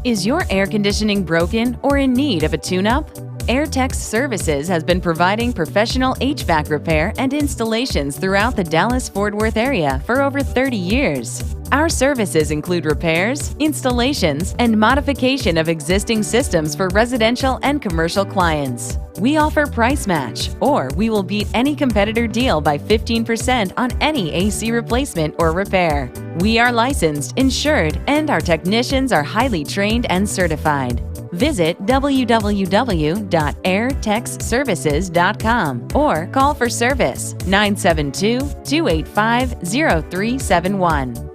Is your air conditioning broken or in need of a tune-up? Airtex Services has been providing professional HVAC repair and installations throughout the Dallas-Fort Worth area for over 30 years. Our services include repairs, installations, and modification of existing systems for residential and commercial clients. We offer price match, or we will beat any competitor deal by 15% on any AC replacement or repair. We are licensed, insured, and our technicians are highly trained and certified. Visit www.airtexservices.com or call for service 972-285-0371.